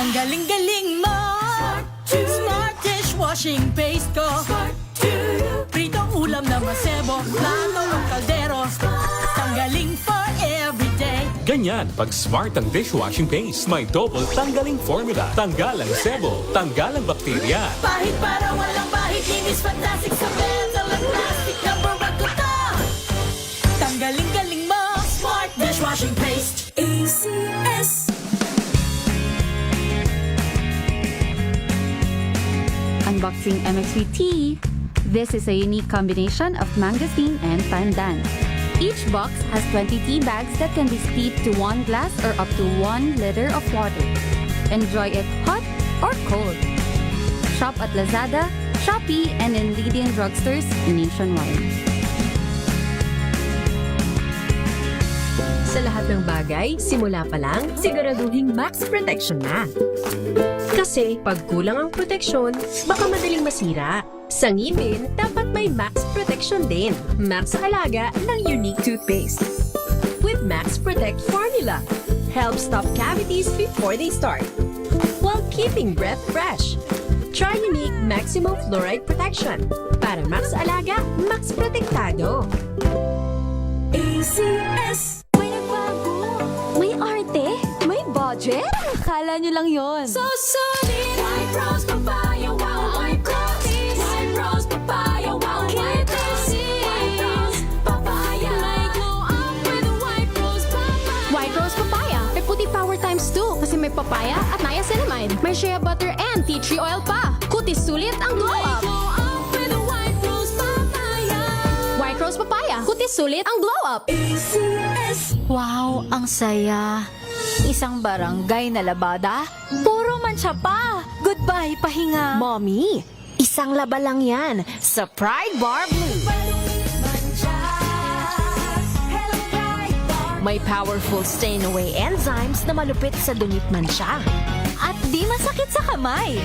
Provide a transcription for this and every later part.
Ang galing-galing mo. Smart dishwashing paste ko. Pritong ulam na masebo, plato o kaldero. Tanggaling for everyday. Ganyan, pag smart ang dishwashing paste, may double tanggaling formula. Tanggal ang sebo, tanggal ang bakterya. Pahit para walang pahit, linis fantastic sa metal at plastic na to. Tanggaling-galing mo. Smart dishwashing paste. ACS. Unboxing MX3 Tea. This is a unique combination of mangosteen and pandan. Each box has 20 tea bags that can be steeped to 1 glass or up to 1 liter of water. Enjoy it hot or cold. Shop at Lazada, Shopee, and in leading drugstores nationwide. Sa lahat ng bagay, simula pa lang, siguraduhing max protection na. Kasi pag kulang ang proteksyon, baka madaling masira. Sa ngipin, dapat may max protection din. Max Alaga ng unique toothpaste. With Max Protect formula, helps stop cavities before they start, while keeping breath fresh. Try unique maximum fluoride protection. Para Max Alaga, Max Protektado. ACS. May arte? May budget? Akala nyo lang yon. So solid. White rose papaya, wow, white rose. White rose papaya, wow, white rose. White rose papaya. May glow up with a white rose papaya. White Rose Papaya. May puti power times 2 kasi may papaya at niacinamide. May shea butter and tea tree oil pa. Kutis sulit ang glow May up. glow up with a white rose papaya. White Rose Papaya. Kutis sulit ang glow up. ACS. Wow, ang saya. Isang barangay na labada, puro mancha pa. Goodbye, pahinga. Mommy, isang laba lang yan sa Pride Bar Blue. May powerful stain-away enzymes na malupit sa dungit mansya. At di masakit sa kamay.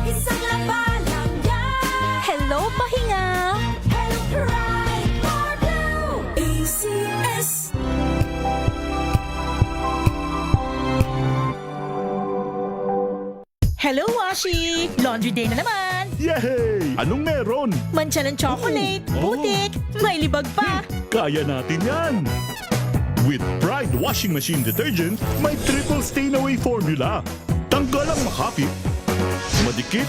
Isang laba lang yan. Hello, pahinga. Hello, Pride Bar Blue. ACS. Hello, Washi! Laundry day na naman! Yay! Anong meron? Mancha ng chocolate, putik, may libag pa. Kaya natin yan! With Pride Washing Machine Detergent, may triple stain-away formula. Tanggal ang makapit, madikit,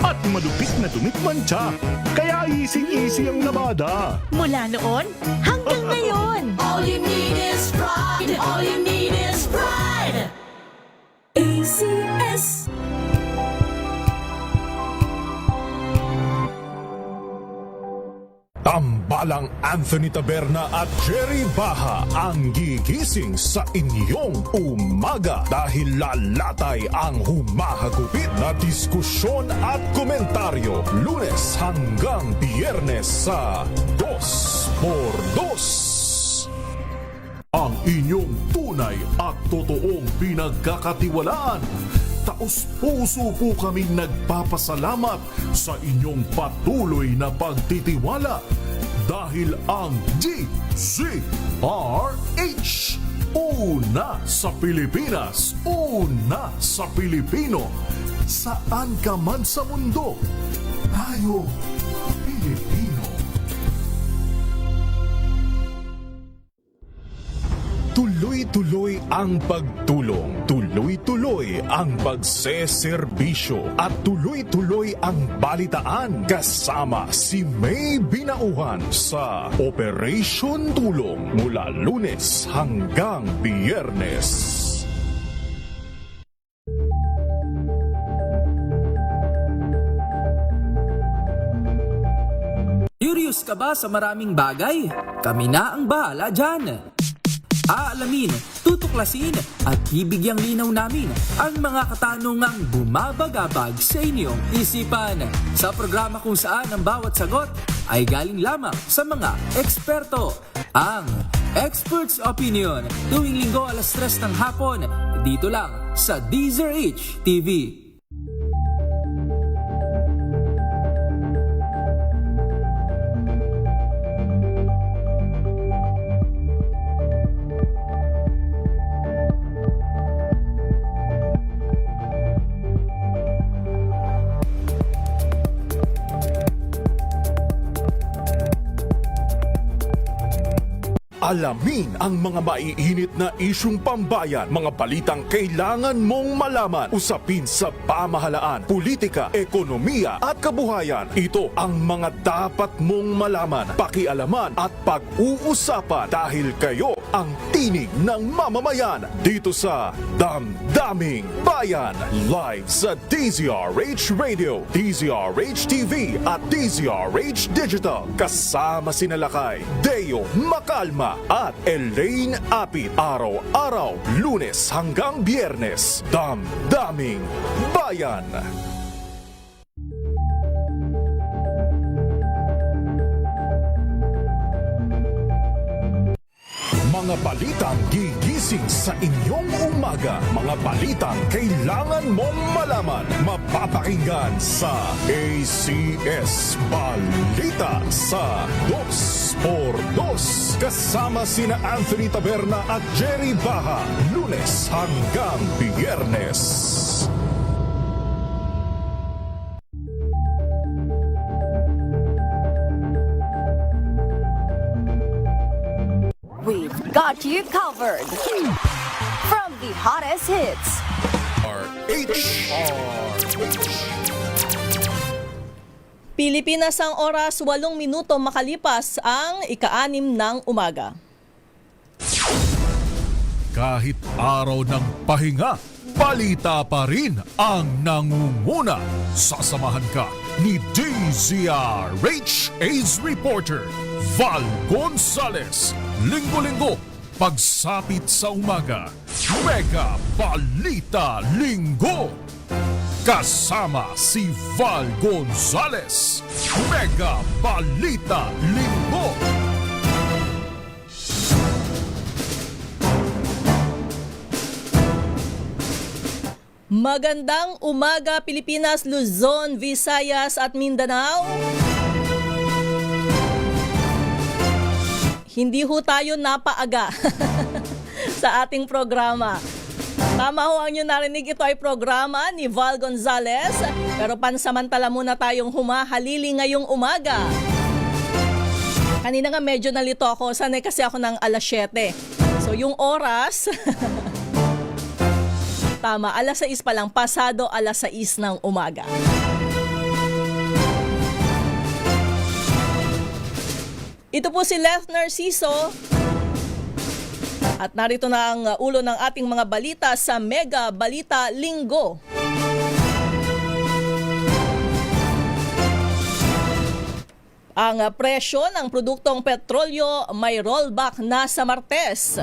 at malupit na dumit mancha. Kaya easy-easy ang labada. Mula noon hanggang ngayon. All you need is pride. All you need is pride. ACS. Tambalang Anthony Taberna at Jerry Baha ang gigising sa inyong umaga dahil lalatay ang humahagupit na diskusyon at komentaryo Lunes hanggang Biyernes sa 2x2. Ang inyong tunay at totoong pinagkakatiwalaan. Taos-puso po kaming nagpapasalamat sa inyong patuloy na pagtitiwala dahil ang DZRH, una sa Pilipinas, una sa Pilipino, saan ka man sa mundo, tayo Pilipino. Tuloy-tuloy ang pagtulong, tuloy-tuloy ang pagseserbisyo at tuloy-tuloy ang balitaan kasama si May Binauhan sa Operation Tulong mula Lunes hanggang Biyernes. Curious ka ba sa maraming bagay? Kami na ang bahala dyan. Aalamin, tutuklasin at bibigyang linaw namin ang mga katanungang bumabagabag sa inyong isipan. Sa programa kung saan ang bawat sagot ay galing lamang sa mga eksperto. Ang Expert's Opinion, tuwing linggo 3:00 ng hapon, dito lang sa DZRH TV. Alamin ang mga maiinit na isyung pambayan, mga balitang kailangan mong malaman, usapin sa pamahalaan, politika, ekonomiya at kabuhayan. Ito ang mga dapat mong malaman, pakialaman at pag-uusapan dahil kayo ang tinig ng mamamayan dito sa Damdaming Bayan. Live sa DZRH Radio, DZRH TV at DZRH Digital. Kasama sina Lakay, Deo Makalma at Elaine Apit. Araw-araw, Lunes hanggang Biyernes. Damdaming Bayan. Mga balitang gigising sa inyong umaga. Mga balitang kailangan mong malaman. Mapapakinggan sa ACS Balita sa 2x2. Kasama sina Anthony Taberna at Jerry Baha. Lunes hanggang Biyernes. We've got you covered. From the hottest hits, Pilipinas ang oras 8 minuto makalipas ang ika-6 ng umaga. Kahit araw ng pahinga, balita pa rin ang nangunguna. Sasamahan ka ni DZRH Ace Reporter Val Gonzales. Linggo-linggo, pagsapit sa umaga, Mega Balita Linggo. Kasama si Val Gonzales. Mega Balita Linggo. Magandang umaga Pilipinas, Luzon, Visayas at Mindanao. Hindi ho tayo napaaga sa ating programa. Tama ho ang inyo narinig, ito ay programa ni Val Gonzales. Pero pansamantala muna tayong humahalili ngayong umaga. Kanina nga medyo nalito ako, sanay kasi ako ng alas 7. So yung oras, tama, alas 6 pa lang, pasado alas 6 ng umaga. Ito po si Leth Narciso at narito na ang ulo ng ating mga balita sa Mega Balita Linggo. Ang presyo ng produktong petrolyo may rollback na sa Martes.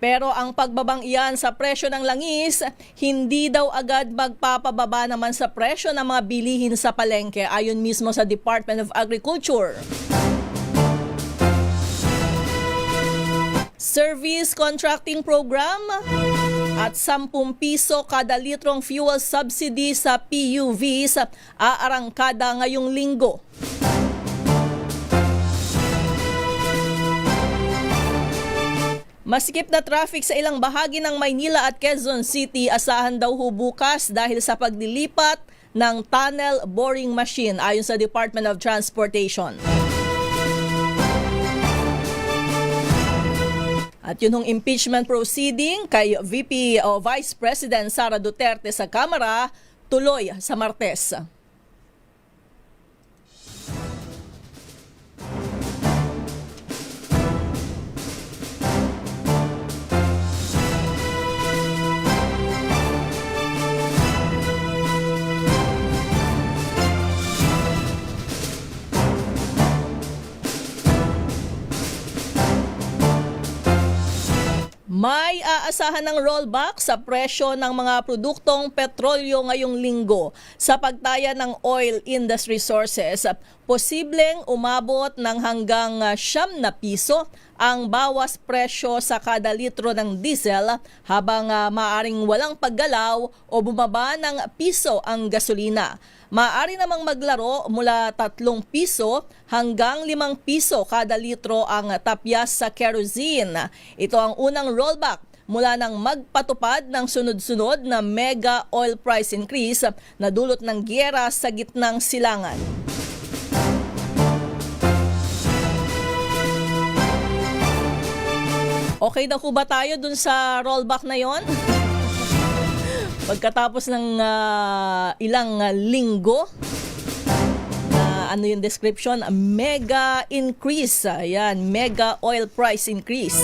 Pero ang pagbabang iyan sa presyo ng langis, hindi daw agad magpapababa naman sa presyo ng mga bilihin sa palengke ayon mismo sa Department of Agriculture. Service Contracting Program at 10 piso kada litrong fuel subsidy sa PUVs aarangkada ngayong linggo. Masikip na traffic sa ilang bahagi ng Maynila at Quezon City, asahan daw ho bukas dahil sa paglilipat ng tunnel boring machine ayon sa Department of Transportation. At yun hong impeachment proceeding kay VP o Vice President Sara Duterte sa Kamara tuloy sa Martes. May aasahan ng rollback sa presyo ng mga produktong petrolyo ngayong linggo. Sa pagtaya ng oil industry sources, posibleng umabot ng hanggang 9 na piso ang bawas presyo sa kada litro ng diesel habang maaring walang paggalaw o bumaba ng piso ang gasolina. Maaari namang maglaro mula 3 piso hanggang 5 piso kada litro ang tapyas sa kerosene. Ito ang unang rollback mula nang magpatupad ng sunod-sunod na mega oil price increase na dulot ng giyera sa gitnang silangan. Okay na ho ba tayo dun sa rollback na yon? Pagkatapos ng ilang linggo, ano yung description? A mega increase. Ayan, mega oil price increase.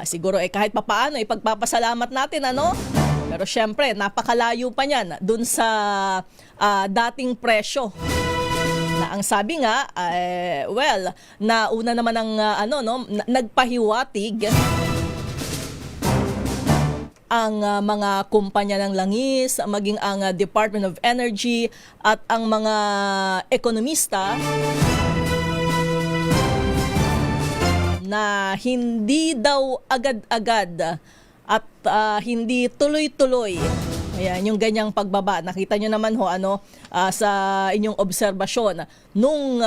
Siguro kahit papaano ipagpapasalamat natin, ano? Pero syempre, napakalayo pa niyan dun sa dating presyo. Na ang sabi nga, nauna naman ang nagpahiwatig ang mga kumpanya ng langis, maging ang Department of Energy at ang mga ekonomista na hindi daw agad-agad at hindi tuloy-tuloy. Ayan, yung ganyang pagbaba. Nakita nyo naman sa inyong obserbasyon nung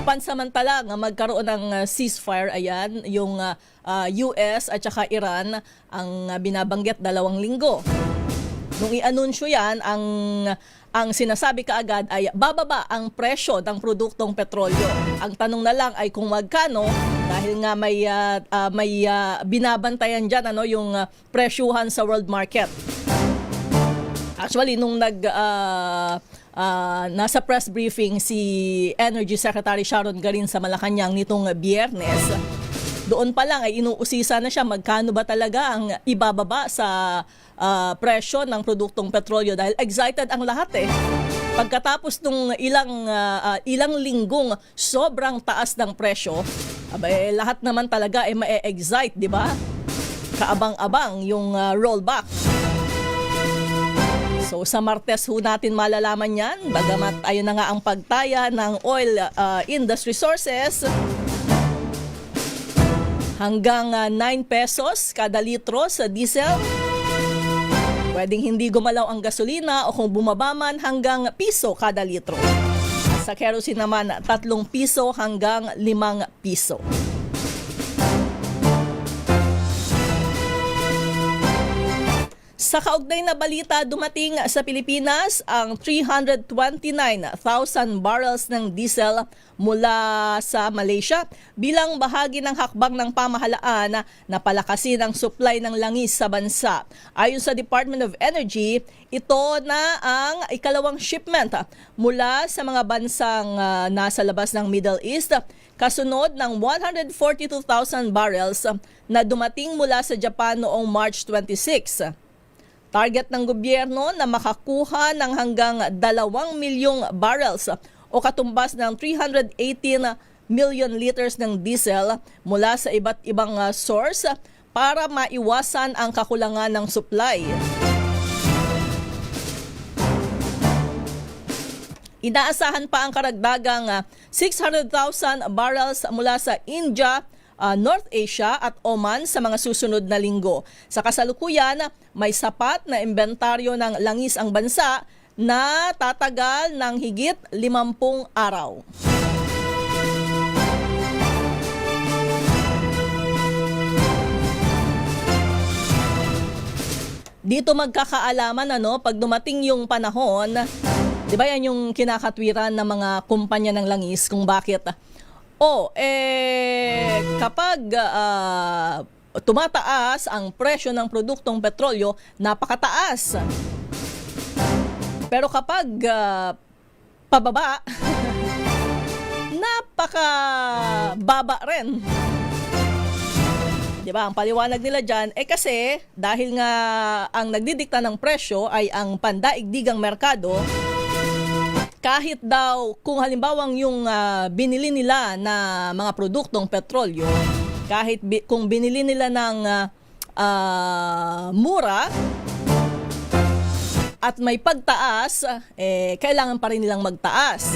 pansamantala nga magkaroon ng ceasefire, ayan, yung US at saka Iran ang binabanggit 2 linggo. Nung i-anunsyo yan, ang sinasabi kaagad ay bababa ang presyo ng produktong petrolyo. Ang tanong na lang ay kung magkano, dahil nga may binabantayan dyan yung presyuhan sa world market. Actually, nung nasa press briefing si Energy Secretary Sharon Garin sa Malacanang nitong Biyernes, doon pa lang ay inuusisa na siya magkano ba talaga ang ibababa sa presyo ng produktong petrolyo dahil excited ang lahat Pagkatapos nung ilang linggong sobrang taas ng presyo, lahat naman talaga ay ma-excite, di ba? Kaabang-abang yung rollback. So sa Martes ho natin malalaman yan, bagamat ayun na nga ang pagtaya ng oil industry sources hanggang 9 pesos kada litro sa diesel. Pwedeng hindi gumalaw ang gasolina o kung bumaba man hanggang piso kada litro. Sa kerosene naman 3 piso hanggang 5 piso. Sa kaugnay na balita, dumating sa Pilipinas ang 329,000 barrels ng diesel mula sa Malaysia bilang bahagi ng hakbang ng pamahalaan na palakasin ang supply ng langis sa bansa. Ayon sa Department of Energy, ito na ang ikalawang shipment mula sa mga bansang nasa labas ng Middle East, kasunod ng 142,000 barrels na dumating mula sa Japan noong March 26. Target ng gobyerno na makakuha ng hanggang 2 milyong barrels o katumbas ng 318 million liters ng diesel mula sa iba't ibang source para maiwasan ang kakulangan ng supply. Inaasahan pa ang karagdagang 600,000 barrels mula sa India, North Asia at Oman sa mga susunod na linggo. Sa kasalukuyan, may sapat na inventaryo ng langis ang bansa na tatagal ng higit 50 araw. Dito magkakaalaman pag dumating yung panahon, 'di ba yan yung kinakatwiran ng mga kumpanya ng langis kung bakit kapag tumataas ang presyo ng produktong petrolyo, napakataas. Pero kapag pababa, napakababa rin. Diba? Ang paliwanag nila dyan, kasi dahil nga ang nagdidikta ng presyo ay ang pandaigdigang merkado, kahit daw kung halimbawang yung binili nila na mga produktong petrolyo, kahit kung binili nila ng mura at may pagtaas, kailangan pa rin nilang magtaas.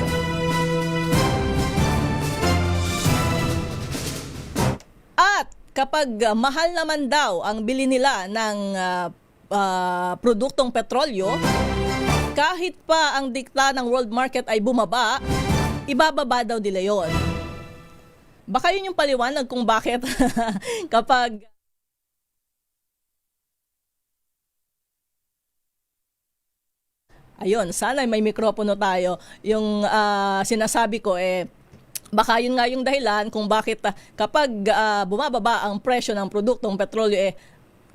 At kapag mahal naman daw ang bili nila ng produktong petrolyo, kahit pa ang dikta ng world market ay bumaba, ibababa daw nila yon. Baka yun yung paliwanag kung bakit kapag ayun, sana may mikropono tayo. Yung sinasabi ko baka yun nga yung dahilan kung bakit kapag bumababa ang presyo ng produktong petrolyo,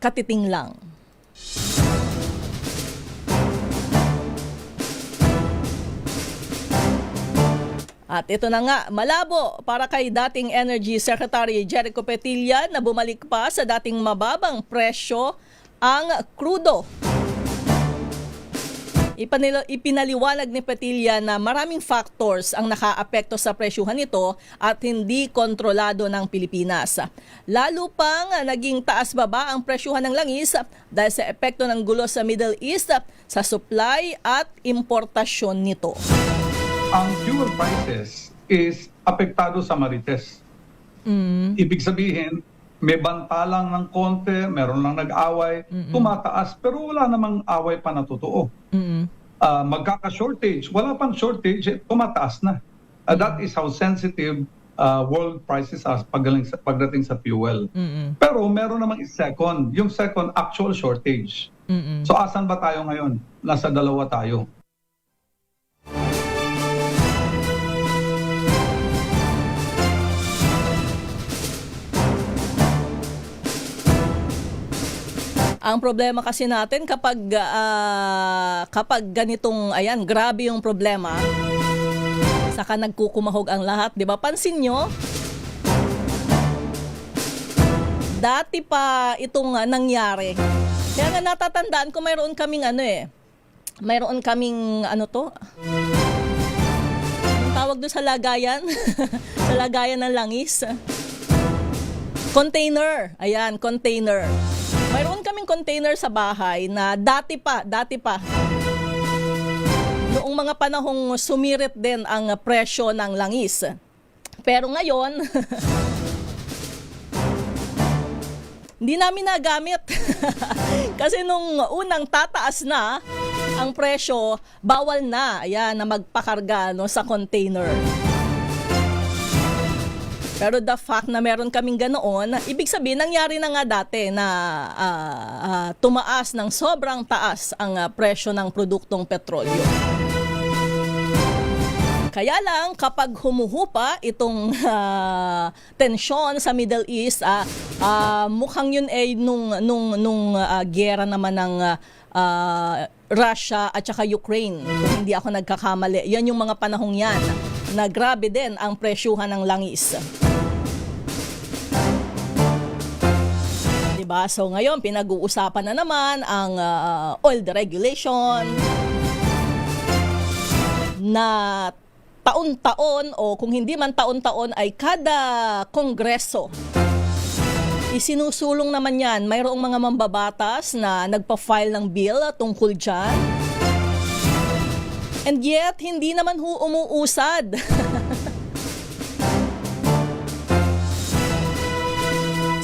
katiting lang. At ito na nga, malabo para kay dating Energy Secretary Jericho Petilla na bumalik pa sa dating mababang presyo ang krudo. Ipinaliwanag ni Petilla na maraming factors ang nakaapekto sa presyuhan nito at hindi kontrolado ng Pilipinas. Lalo pang naging taas-baba ang presyuhan ng langis dahil sa epekto ng gulo sa Middle East sa supply at importasyon nito. Ang fuel prices is apektado sa marites. Ibig sabihin, may banta lang ng konti, meron lang nag-away, tumataas, pero wala namang away pa na totoo. Magkaka-shortage, wala pang shortage, tumataas na. That is how sensitive world prices are pagdating sa fuel. Pero meron namang second, yung second, actual shortage. So asan ba tayo ngayon? Nasa dalawa tayo. Ang problema kasi natin kapag ganitong grabe yung problema, saka nagkukumahog ang lahat, 'di ba? Pansin nyo? Dati pa itong nangyari. Kaya nga natatandaan ko mayroon kaming mayroon kaming anong tawag doon sa lagayan? Sa lagayan ng langis. Container. Ayan, container. Mayroon kaming container sa bahay na dati pa, noong mga panahong sumirit din ang presyo ng langis. Pero ngayon, hindi namin nagamit. Kasi nung unang tataas na ang presyo, bawal na na magpakarga sa container. Pero the fact na meron kaming ganoon, ibig sabihin, nangyari na nga dati na tumaas ng sobrang taas ang presyo ng produktong petrolyo. Kaya lang, kapag humuhupa itong tensyon sa Middle East, mukhang yun nung giyera naman ng Russia at saka Ukraine. Kung hindi ako nagkakamali, yan yung mga panahong yan na grabe din ang presyuhan ng langis. Diba? So ngayon, pinag-uusapan na naman ang oil deregulation na taon-taon o kung hindi man taon-taon ay kada kongreso. Isinusulong naman yan. Mayroong mga mambabatas na nagpa-file ng bill tungkol dyan. And yet, hindi naman umuusad.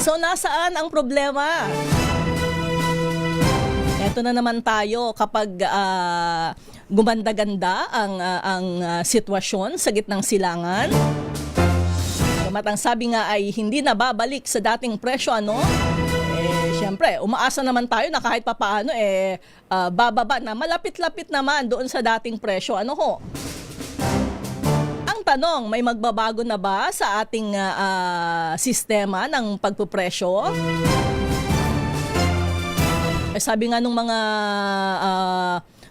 So, nasaan ang problema? Ito na naman tayo kapag gumanda-ganda ang sitwasyon sa gitnang silangan. Ang sabi nga ay hindi na babalik sa dating presyo, siyempre, umaasa naman tayo na kahit papaano bababa na, malapit-lapit naman doon sa dating presyo. Ang tanong, may magbabago na ba sa ating sistema ng pagpupresyo? Sabi nga nung mga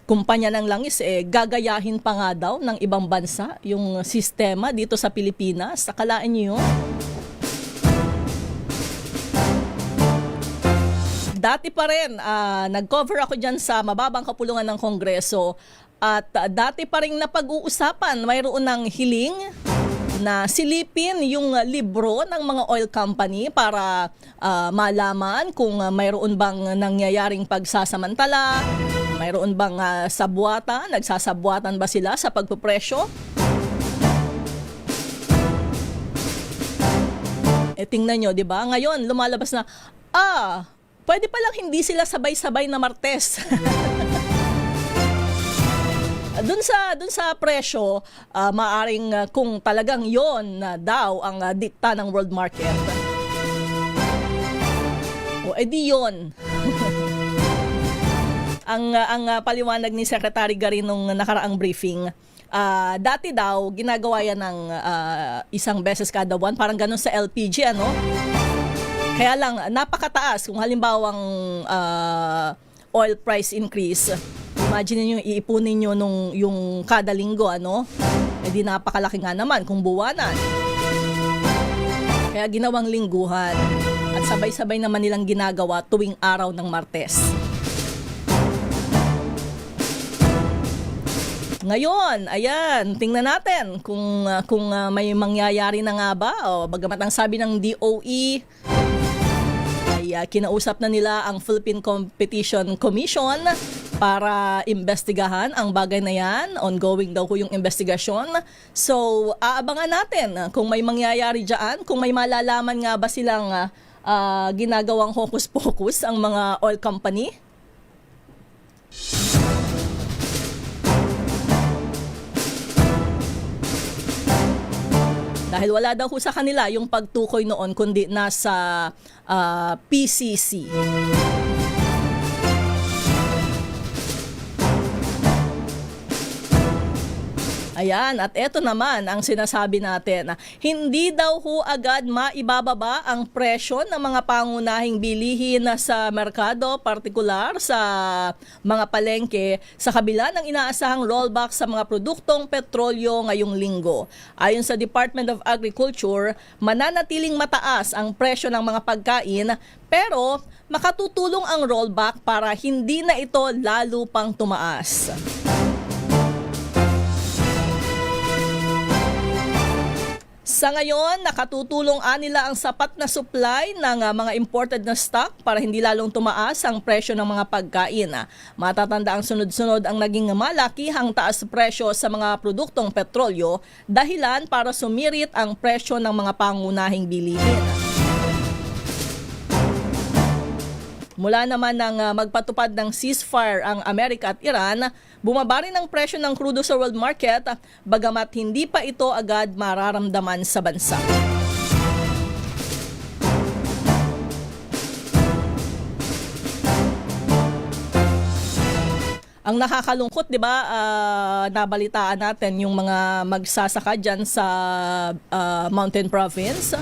kumpanya ng langis, gagayahin pa nga daw ng ibang bansa yung sistema dito sa Pilipinas. Akalaan niyo yun? Dati pa rin, nag-cover ako dyan sa mababang kapulungan ng Kongreso at dati pa rin napag-uusapan, mayroon ng hiling na silipin yung libro ng mga oil company para malaman kung mayroon bang nangyayaring pagsasamantala, mayroon bang sabwatan, nagsasabwatan ba sila sa pagpupresyo? Tingnan nyo, di ba? Ngayon, lumalabas na, pwede palang hindi sila sabay-sabay na martes. Dun sa presyo, maaring kung talagang yon na daw ang dikta ng world market. O edi yon. ang paliwanag ni Secretary Gary nung nakaraang briefing, Dati daw, ginagawa yan ng isang beses kada buwan, parang ganun sa LPG, ano? Kaya lang, napakataas kung halimbawang oil price increase. Imagine niyo iipunin niyo yung kada linggo, ano? Eh di napakalaki nga naman kung buwanan. Kaya ginawang lingguhan. At sabay-sabay naman nilang ginagawa tuwing araw ng Martes. Ngayon, ayan, tingnan natin kung may mangyayari na nga ba. O, bagamat ang sabi ng DOE, ay kinausap na nila ang Philippine Competition Commission para imbestigahan ang bagay na yan. Ongoing daw ko yung investigasyon. So, aabangan natin kung may mangyayari dyan, kung may malalaman nga ba silang ginagawang hocus-pocus ang mga oil company. Dahil wala daw ho sa kanila yung pagtukoy noon kundi nasa PCC. Ayan, at eto naman ang sinasabi natin. Hindi daw ho agad maibababa ang presyo ng mga pangunahing bilihin sa merkado, partikular sa mga palengke, sa kabila ng inaasahang rollback sa mga produktong petrolyo ngayong linggo. Ayon sa Department of Agriculture, mananatiling mataas ang presyo ng mga pagkain, pero makatutulong ang rollback para hindi na ito lalo pang tumaas. Sa ngayon, nakatutulong nila ang sapat na supply ng mga imported na stock para hindi lalong tumaas ang presyo ng mga pagkain. Matatanda ang sunod-sunod ang naging malakihang taas presyo sa mga produktong petrolyo, dahilan para sumirit ang presyo ng mga pangunahing bilihin. Mula naman ng magpatupad ng ceasefire ang Amerika at Iran, bumaba rin ang presyo ng krudo sa world market, bagamat hindi pa ito agad mararamdaman sa bansa. Ang nakakalungkot, 'di ba? Nabalitaan natin yung mga magsasaka diyan sa Mountain Province,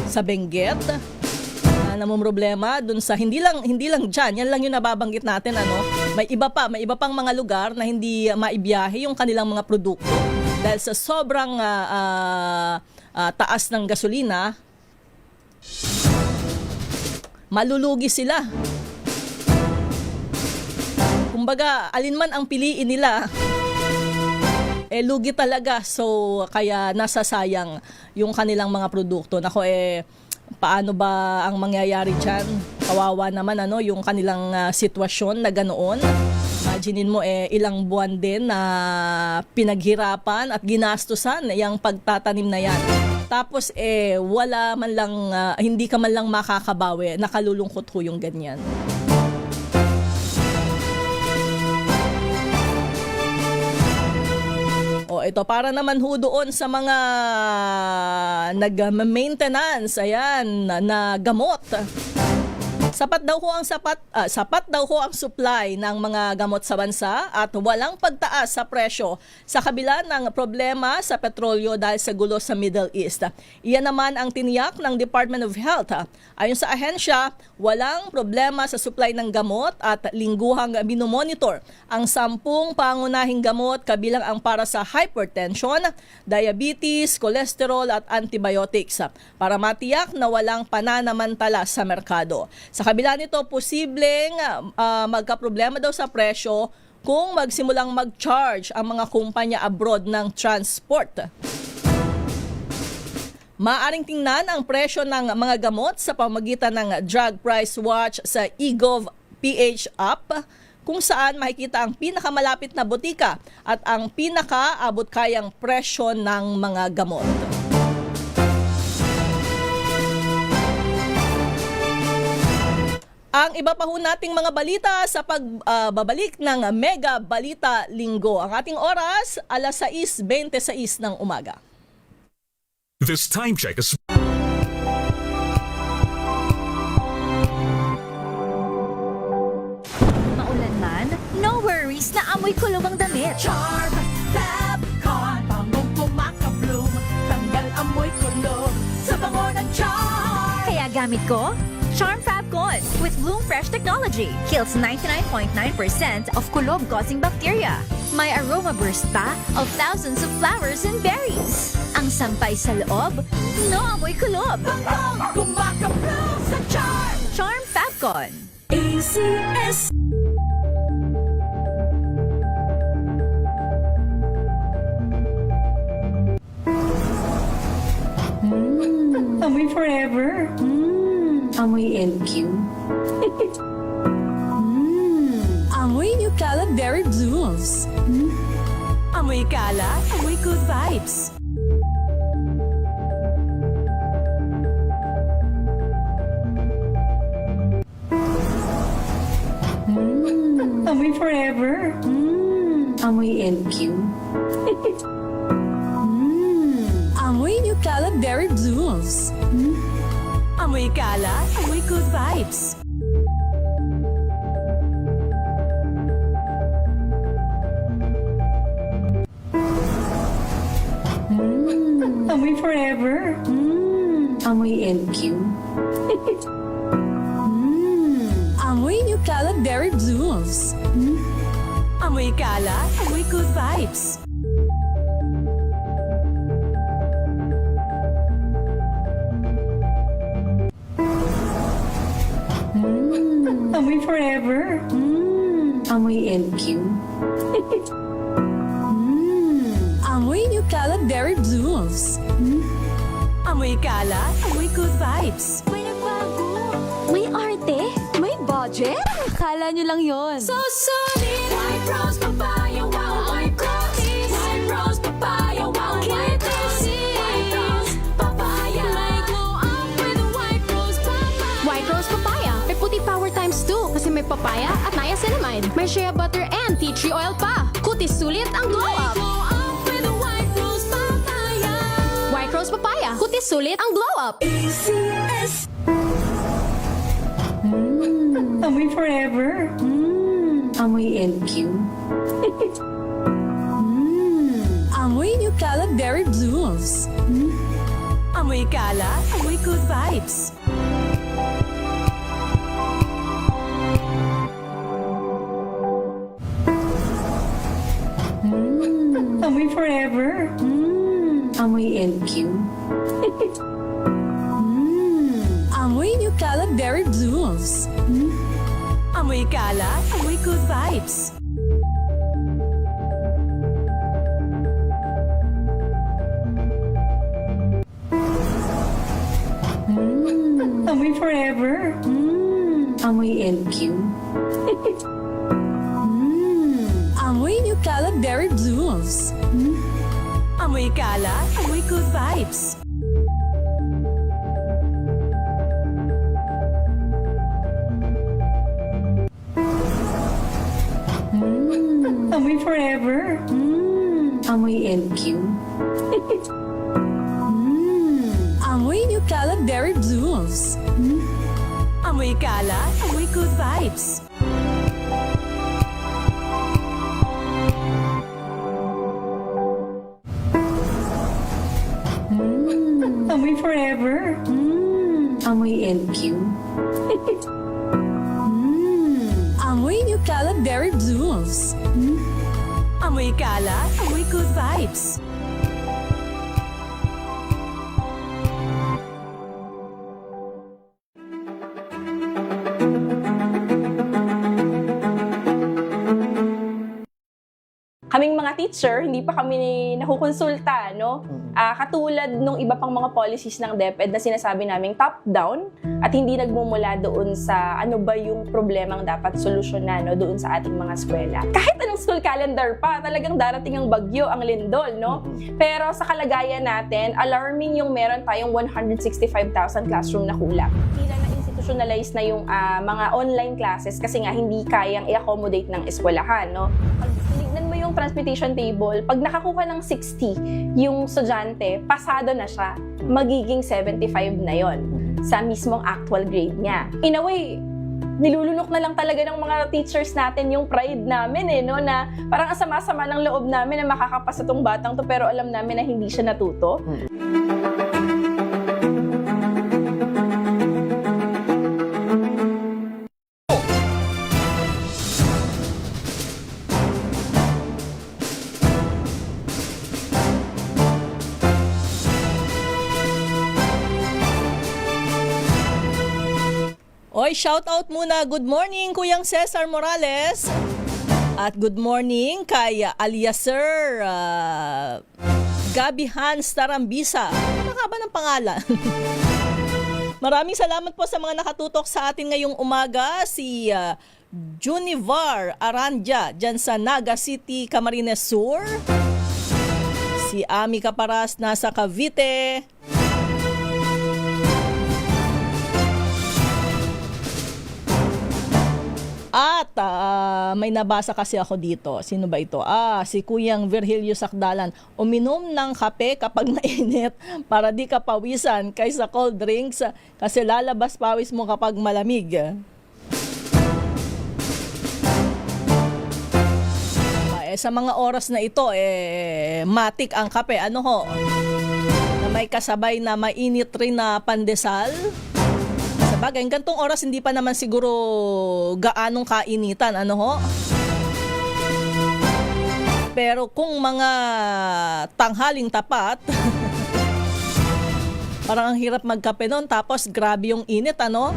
sa Benguet. Namumroblema dun sa hindi lang diyan, yan lang yung nababanggit natin, ano. May iba pang mga lugar na hindi maibiyahe yung kanilang mga produkto dahil sa sobrang taas ng gasolina. Malulugi sila. Kumbaga, alinman ang piliin nila, lugi talaga. So, kaya nasasayang yung kanilang mga produkto. Nako, paano ba ang mangyayari dyan? Kawawa naman, ano, yung kanilang sitwasyon na ganoon. Imaginin mo, ilang buwan din na pinaghirapan at ginastusan yung pagtatanim na yan. Tapos, wala man lang, hindi ka man lang makakabawi. Nakalulungkot ho yung ganyan. Ito para naman ho doon sa mga nag-maintenance, ayan, na gamot. Sapat daw ho ang supply ng mga gamot sa bansa at walang pagtaas sa presyo sa kabila ng problema sa petrolyo dahil sa gulo sa Middle East. Iyan naman ang tiniyak ng Department of Health. Ayon sa ahensya, walang problema sa supply ng gamot at lingguhang binomonitor ang 10 pangunahing gamot kabilang ang para sa hypertension, diabetes, cholesterol at antibiotics para matiyak na walang pananamantala sa merkado. Sa kabila nito, posibleng magkaproblema daw sa presyo kung magsimulang mag-charge ang mga kumpanya abroad ng transport. Maaring tingnan ang presyo ng mga gamot sa pamamagitan ng Drug Price Watch sa eGov PH app, kung saan makikita ang pinakamalapit na botika at ang pinakaabot kayang presyo ng mga gamot. Ang iba pa ho nating mga balita sa pagbabalik ng Mega Balita Linggo. Ang ating oras, 6:26 ng umaga. This time check is... Maulan man, no worries na amoy kulubang damit. Charm Fab Car Kaya gamit ko, Charm Fab Con with Bloom Fresh technology. Kills 99.9% of kulob-causing bacteria. May aroma burst pa of thousands of flowers and berries. Ang sampay sa loob, no amoy kulob. Charm Fab Con. ACS. Amoy forever. Amoy LQ. Amoy New Cala Berry Blooms. Amoy Cala, amoy good vibes. Amoy forever. Amoy LQ. Amoy New Cala Berry Blooms. Amoy Cala, amoy good vibes. Amoy forever. Amoy LQ. Amoy New Cala Berry Blooms. Amoy Cala, amoy good vibes. Amoy forever. Amoy LQ. Amoy New Cala Berry Blooms. Amoy Cala, amoy good vibes. May nagbago. May arte. May budget. Kala nyo lang yon. So solid. White rose papaya, wow, white rose. White rose papaya, wow, white rose. White rose papaya. May glow up with white rose papaya. White rose papaya. May puti power times 2 kasi may papaya at niacinamide. May shea butter and tea tree oil pa. Kutis sulit ang glow May up. glow up with white rose papaya. White rose papaya. Kutis sulit ang glow up. ACS. Amoy forever. Amoy LQ. Amoy New Cala Berry Blooms. Amoy Cala, amoy good vibes. Amoy forever. Amoy LQ. Amoy New Cala Berry Blooms. Amoy Cala, amoy good vibes. Amoy forever. Amoy LQ. Amoy New Cala Berry Blooms. Amoy Cala, amoy good vibes. Amoy forever. Amoy LQ. Amoy New Cala Berry Blooms. Amoy Cala, amoy good vibes. Amoy forever. Amoy LQ. Amoy New Cala Berry Blooms. Amoy Cala, amoy good vibes. Kaming mga teacher, hindi pa kami nakukonsulta, no? Katulad nung iba pang mga policies ng DepEd na sinasabi naming top-down at hindi nagmumula doon sa ano ba yung problemang dapat solusyonan, no, doon sa ating mga eskwela. Kahit anong school calendar pa, talagang darating ang bagyo, ang lindol, no? Pero sa kalagayan natin, alarming yung meron tayong 165,000 classroom na kulang. Hindi na institutionalize na yung mga online classes kasi nga hindi kayang i-accommodate ng eskwelahan, no? Pag tinignan mo yung transmutation table, pag nakakuha ng 60 yung estudyante, pasado na siya. Magiging 75 na yon sa mismong actual grade niya. In a way, nilulunok na lang talaga ng mga teachers natin yung pride namin no, na parang ang sama-sama ng loob namin na makakapasa tong batang to pero alam namin na hindi siya natuto. Oy, shout out muna. Good morning, Kuyang Cesar Morales. At good morning kay Aliaser Gabi Hans Tarambisa. Ano ka ba ng pangalan? Maraming salamat po sa mga nakatutok sa atin ngayong umaga. Si Junivar Aranja dyan sa Naga City, Camarines Sur. Si Ami Caparas nasa Cavite. At may nabasa kasi ako dito. Sino ba ito? Si Kuyang Virgilio Sakdalan. Uminom ng kape kapag mainit para di ka pawisan kaysa cold drinks kasi lalabas pawis mo kapag malamig. Sa mga oras na ito, matik ang kape. Ano ho? Na may kasabay na mainit rin na pandesal. Sabagay, gantong oras hindi pa naman siguro gaanong kainitan, ano ho? Pero kung mga tanghaling tapat, parang ang hirap magkape nun, tapos grabe yung init, ano?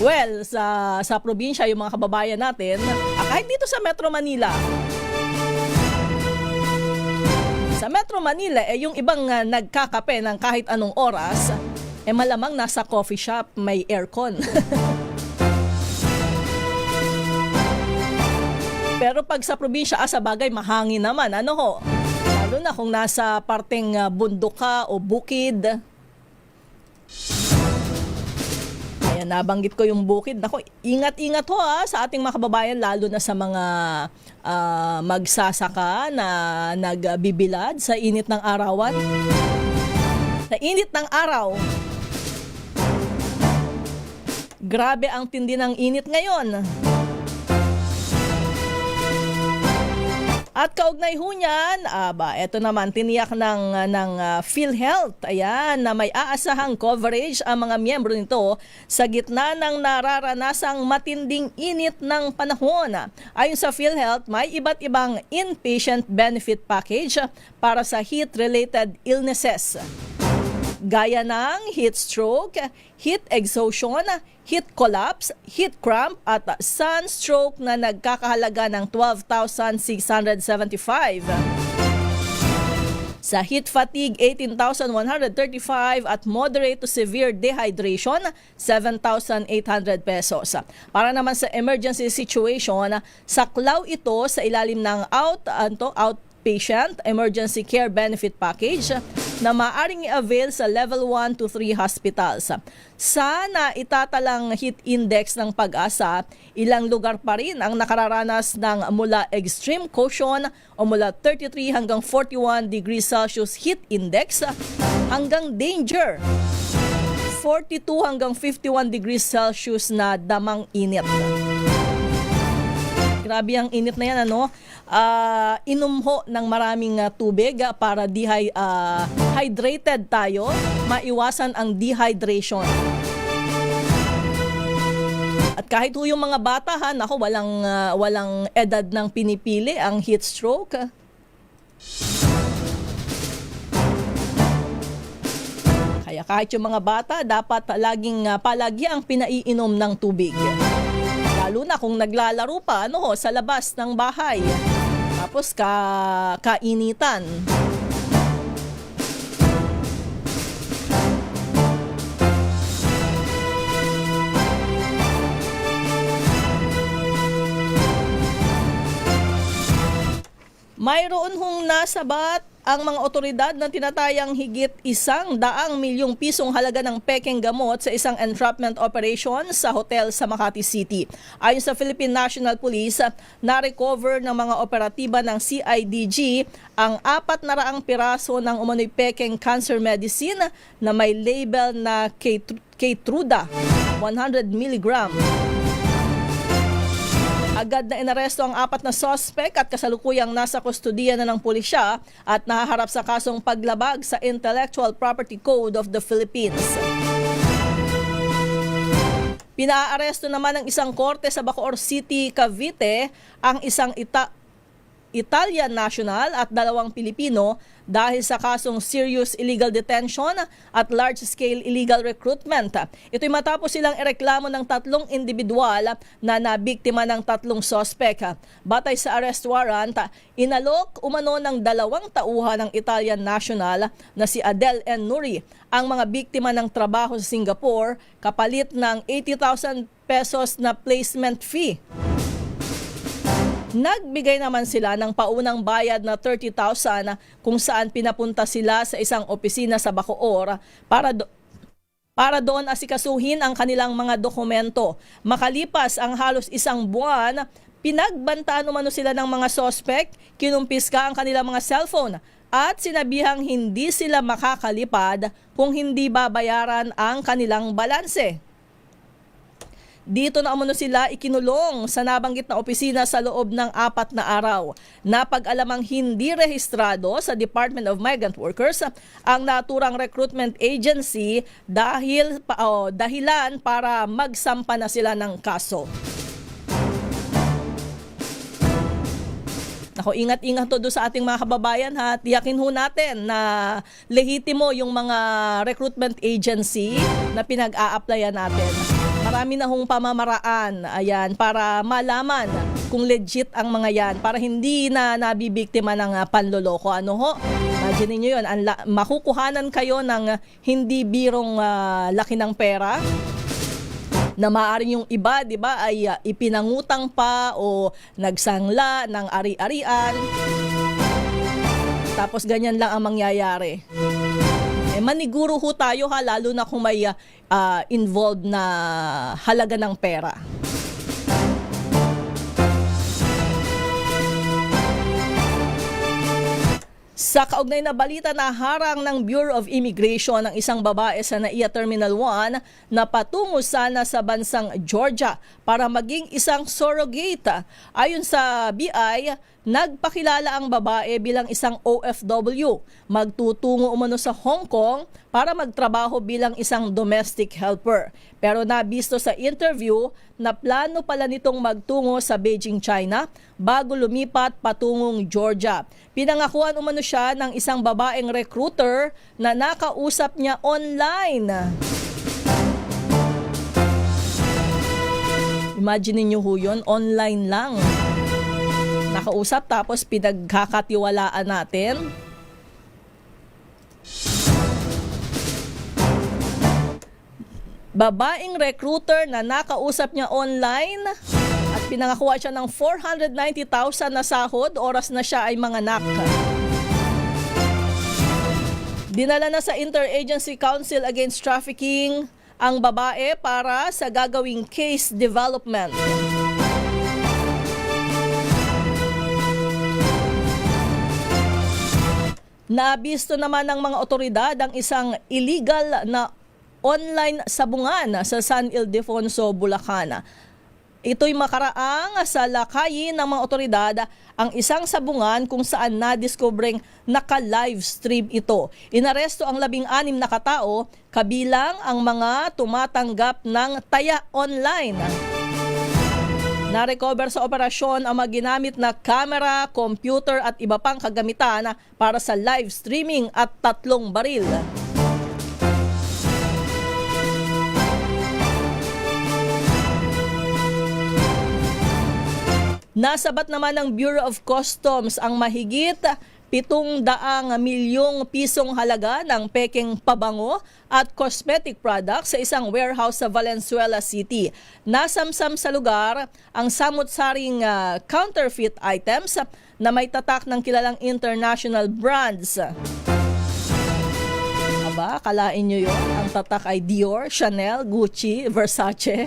Well, sa probinsya, yung mga kababayan natin, kahit dito sa Metro Manila, yung ibang nagkakape ng kahit anong oras, malamang nasa coffee shop, may aircon. Pero pag sa probinsya, sa bagay, mahangin naman. Ano ho? Lalo na kung nasa parteng bundok ka o bukid. Ayan, nabanggit ko yung bukid. Nako, ingat-ingat ho sa ating mga kababayan, lalo na sa mga magsasaka na nagbibilad sa init ng arawan. Sa init ng araw, grabe ang tindi ng init ngayon. At kaugnay ho niyan, eto naman, tiniyak ng PhilHealth, ayan, na may aasahang coverage ang mga miyembro nito sa gitna ng nararanasang matinding init ng panahon. Ayon sa PhilHealth, may iba't ibang inpatient benefit package para sa heat-related illnesses, gaya ng heat stroke, heat exhaustion, heat collapse, heat cramp at sunstroke na nagkakahalaga ng 12,675. Sa heat fatigue, 18,135 at moderate to severe dehydration, 7,800 pesos. Para naman sa emergency situation, saklaw ito sa ilalim ng outpatient emergency care benefit package na maaaring i-avail sa level 1 to 3 hospitals. Sana itatalang heat index ng Pag-asa, ilang lugar pa rin ang nakararanas ng mula extreme caution o mula 33 hanggang 41 degrees Celsius heat index hanggang danger 42 hanggang 51 degrees Celsius na damang init. Grabe ang init na yan, ano? Inom ho ng maraming tubig para hydrated tayo, maiwasan ang dehydration. At kahit ho yung mga bata, walang edad ng pinipili ang heat stroke. Kaya kahit yung mga bata, dapat palagi ang pinaiinom ng tubig. Lalo na kung naglalaro pa sa labas ng bahay. Tapos kainitan. Mayroon hong nasabat ang mga otoridad na tinatayang higit 100 milyong pisong halaga ng pekeng gamot sa isang entrapment operation sa hotel sa Makati City. Ayon sa Philippine National Police, na-recover ng mga operatiba ng CIDG ang 400 piraso ng umano'y pekeng cancer medicine na may label na Keytruda 100 mg. Agad na inaresto ang 4 na suspect at kasalukuyang nasa kustudiya na ng pulisya at nahaharap sa kasong paglabag sa Intellectual Property Code of the Philippines. Pinaaresto naman ng isang korte sa Bacoor City, Cavite ang isang Italian national at 2 Pilipino dahil sa kasong serious illegal detention at large-scale illegal recruitment. Ito'y matapos silang ireklamo ng 3 individual na nabiktima ng 3 sospek. Batay sa arrest warrant, inalok umano ng 2 tauhan ng Italian national na si Adel N. Nuri ang mga biktima ng trabaho sa Singapore kapalit ng 80,000 pesos na placement fee. Nagbigay naman sila ng paunang bayad na 30,000 kung saan pinapunta sila sa isang opisina sa Bacoor para doon asikasuhin ang kanilang mga dokumento. Makalipas ang halos 1 buwan, pinagbantaan umano sila ng mga sospek, kinumpiska ang kanilang mga cellphone at sinabihang hindi sila makakalipad kung hindi babayaran ang kanilang balanse. Dito na umano sila ikinulong sa nabanggit na opisina sa loob ng 4 na araw. Napag-alamang hindi rehistrado sa Department of Migrant Workers ang naturang recruitment agency dahilan para magsampa na sila ng kaso. Ako, ingat-ingat to do sa ating mga kababayan ha. Tiyakin ho natin na lehitimo yung mga recruitment agency na pinag-a-applyan natin. Marami na hong pamamaraan para malaman kung legit ang mga yan para hindi na nabibiktima ng panloloko. Ano ho? Imagine niyo yun, makukuhanan kayo ng hindi birong laki ng pera na maaaring yung iba, di ba, ay ipinangutang pa o nagsangla ng ari-arian. Tapos ganyan lang ang mangyayari. Maniguro ho tayo ha, lalo na kung may involved na halaga ng pera. Sa kaugnay na balita, naharang ng Bureau of Immigration ang isang babae sa NAIA Terminal 1 na patungo sana sa bansang Georgia para maging isang surrogate. Ayon sa BI, nagpakilala ang babae bilang isang OFW. Magtutungo umano sa Hong Kong para magtrabaho bilang isang domestic helper. Pero nabisto sa interview na plano pala nitong magtungo sa Beijing, China bago lumipat patungong Georgia. Pinangakuan umano siya ng isang babaeng recruiter na nakausap niya online. Imagine niyo ho yun, online lang. Nakausap tapos pinagkakatiwalaan natin. Babaeng recruiter na nakausap niya online at pinangakuha siya ng 490,000 na sahod oras na siya ay manganak. Dinala na sa Interagency Council Against Trafficking ang babae para sa gagawing case development. Nabisto naman ng mga otoridad ang isang illegal na online sabungan sa San Ildefonso, Bulacan. Ito'y makaraang sa lakayin ng mga otoridad ang isang sabungan kung saan nadiskubreng naka-live stream ito. Inaresto ang 16 na katao, kabilang ang mga tumatanggap ng taya online. Na-recover sa operasyon ang mga ginamit na camera, computer at iba pang kagamitan para sa live streaming at 3 baril. Nasabat naman ng Bureau of Customs ang mahigit 700 milyong pisong halaga ng pekeng pabango at cosmetic products sa isang warehouse sa Valenzuela City. Nasamsam sa lugar ang samut-saring counterfeit items na may tatak ng kilalang international brands. Aba, kalain nyo yun? Ang tatak ay Dior, Chanel, Gucci, Versace.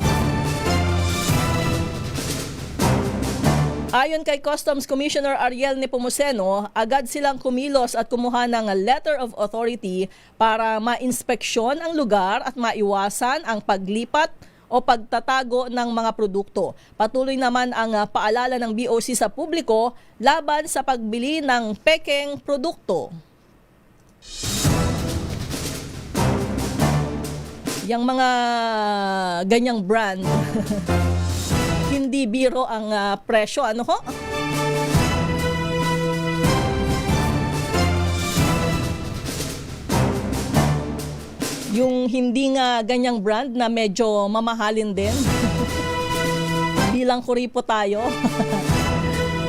Ayon kay Customs Commissioner Ariel Nepomuceno, agad silang kumilos at kumuha ng letter of authority para ma-inspeksyon ang lugar at maiwasan ang paglipat o pagtatago ng mga produkto. Patuloy naman ang paalala ng BOC sa publiko laban sa pagbili ng pekeng produkto. Yang mga ganyang brand hindi biro ang presyo. Ano ho? Yung hindi nga ganyang brand na medyo mamahalin din. Bilang kuripo tayo.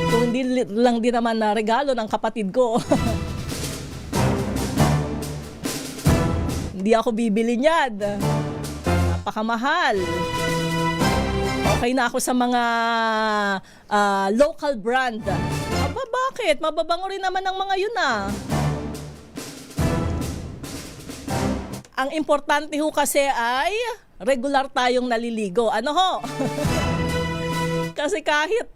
Kung hindi lang din naman na regalo ng kapatid ko. Hindi ako bibili niyan. Napakamahal. Okay na ako sa mga local brand. Aba, bakit? Mababango rin naman ang mga yun ah. Ang importante ho kasi ay regular tayong naliligo. Ano ho? Kasi kahit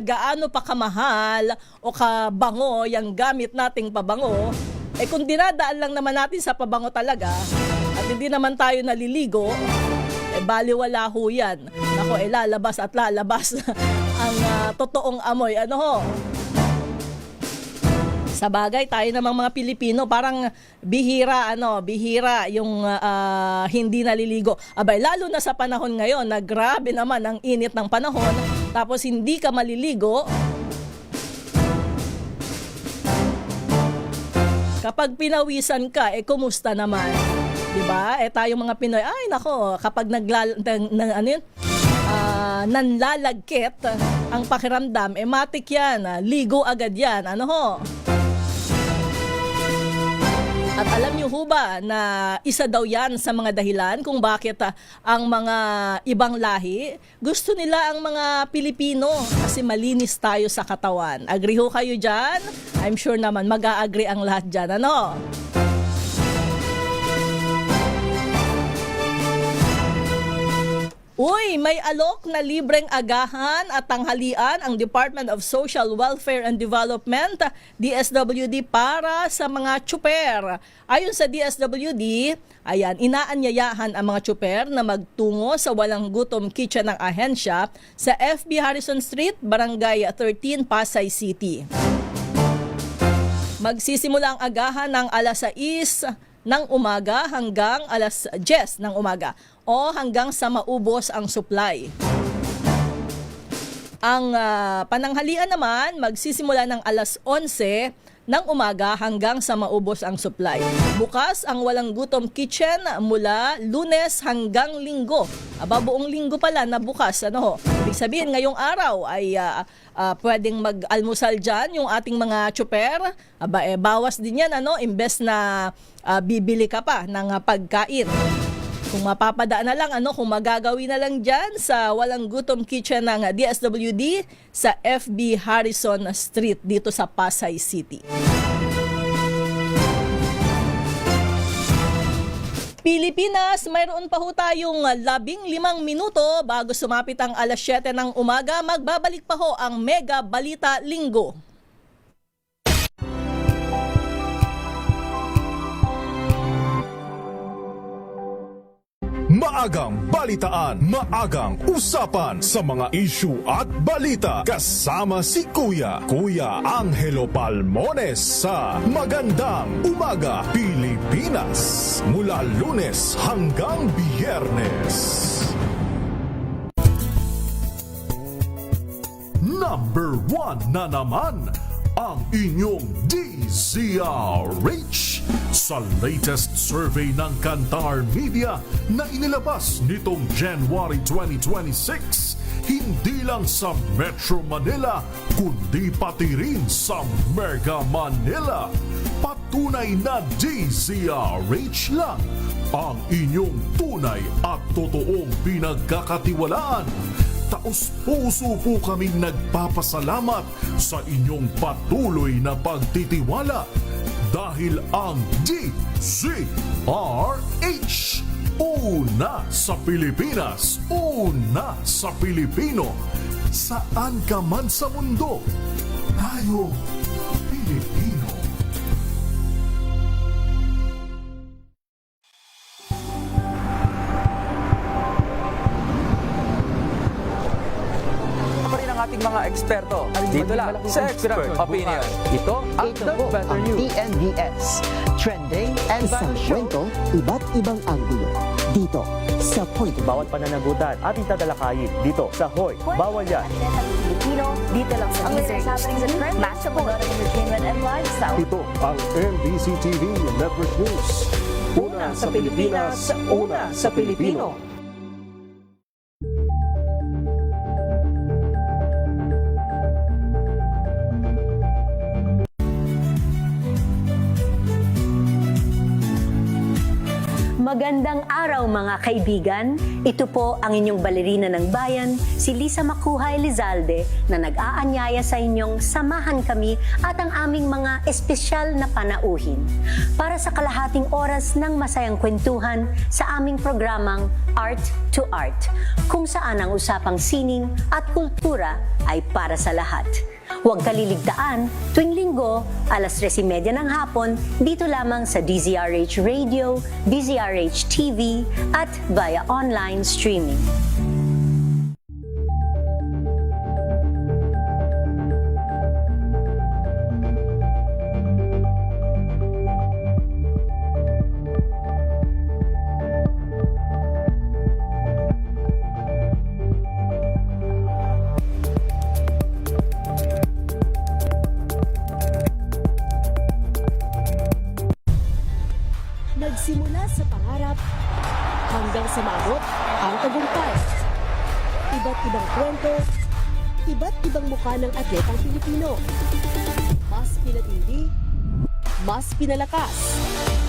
gaano pa kamahal o kabango yung gamit nating pabango, eh kung dinadaan lang naman natin sa pabango talaga at hindi naman tayo naliligo, eh baliwala ho yan. Nako, eh lalabas at lalabas ang totoong amoy. Ano ho? Sa bagay, tayo namang mga Pilipino, parang bihira yung hindi naliligo. Abay, lalo na sa panahon ngayon na grabe naman ang init ng panahon, tapos hindi ka maliligo. Kapag pinawisan ka, kumusta naman? Diba? Tayong mga Pinoy, ay nako, kapag nanlalagkit ang pakiramdam, matik yan, ligo agad yan. Ano ho? At alam niyo ho ba na isa daw yan sa mga dahilan kung bakit ang mga ibang lahi gusto nila ang mga Pilipino kasi malinis tayo sa katawan. Agree ho kayo dyan? I'm sure naman mag-a-agree ang lahat dyan. Ano? Uy, may alok na libreng agahan at tanghalian ang Department of Social Welfare and Development, DSWD, para sa mga tsuper. Ayon sa DSWD, inaanyayahan ang mga tsuper na magtungo sa Walang Gutom Kitchen ng ahensya sa FB Harrison Street, Barangay 13, Pasay City. Magsisimula ang agahan ng alas 6 ng umaga hanggang alas 10 ng umaga o hanggang sa maubos ang supply. Ang pananghalian naman magsisimula ng alas 11 ng umaga hanggang sa maubos ang supply. Bukas ang Walang Gutom Kitchen mula Lunes hanggang Linggo. Buong linggo pala na bukas. Ano ho? Ibig sabihin ngayong araw ay pwedeng mag-almusal dyan yung ating mga tsuper. Bawas din yan, imbes na bibili ka pa ng pagkain. Kung mapapadaan na lang, kung magagawin na lang dyan sa Walang Gutom Kitchen ng DSWD sa FB Harrison Street dito sa Pasay City. Pilipinas, mayroon pa ho tayong 15 minuto bago sumapit ang alas 7 ng umaga. Magbabalik pa ho ang Mega Balita Linggo. Maagang balitaan, maagang usapan sa mga issue at balita. Kasama si Kuya Angelo Palmones sa Magandang Umaga Pilipinas. Mula Lunes hanggang Biyernes. Number 1 na naman ang inyong DZRH sa latest survey ng Kantar Media na inilabas nitong January 2026. Hindi lang sa Metro Manila, kundi pati rin sa Mega Manila. Patunay na DZRH lang ang inyong tunay at totoong pinagkakatiwalaan. Taos-puso po kaming nagpapasalamat sa inyong patuloy na pagtitiwala dahil ang DZRH, una sa Pilipinas, una sa Pilipino. Saan ka man sa mundo, tayo Pilipino. ating mga eksperto. Dito lang sa Expert Opinion. Ito ang The Better News. TNVS. Trending and sa kwento, iba't ibang anggulo. Dito sa Point. Bawat pananagutan ating tatalakayin dito sa Hoy. Bawal yan. Pilipino, dito lang sa News. Matchable entertainment and lifestyle. Ito ang MBC TV Network News. Una sa Pilipinas, una sa Pilipino. Magandang araw mga kaibigan. Ito po ang inyong balerina ng bayan, si Lisa Makuhay Lizalde, na nag-aanyaya sa inyong samahan kami at ang aming mga espesyal na panauhin para sa kalahating oras ng masayang kwentuhan sa aming programang Art to Art, kung saan ang usapang sining at kultura ay para sa lahat. Huwag kaliligtaan, tuwing linggo, alas 3:30 ng hapon, dito lamang sa DZRH Radio, DZRH TV, at via online streaming. Nagsimula sa pangarap hanggang sa maabot ang tagumpay. Iba't ibang kwento, iba't ibang mukha ng atletang Pilipino. Mas pinatindi, mas pinalakas,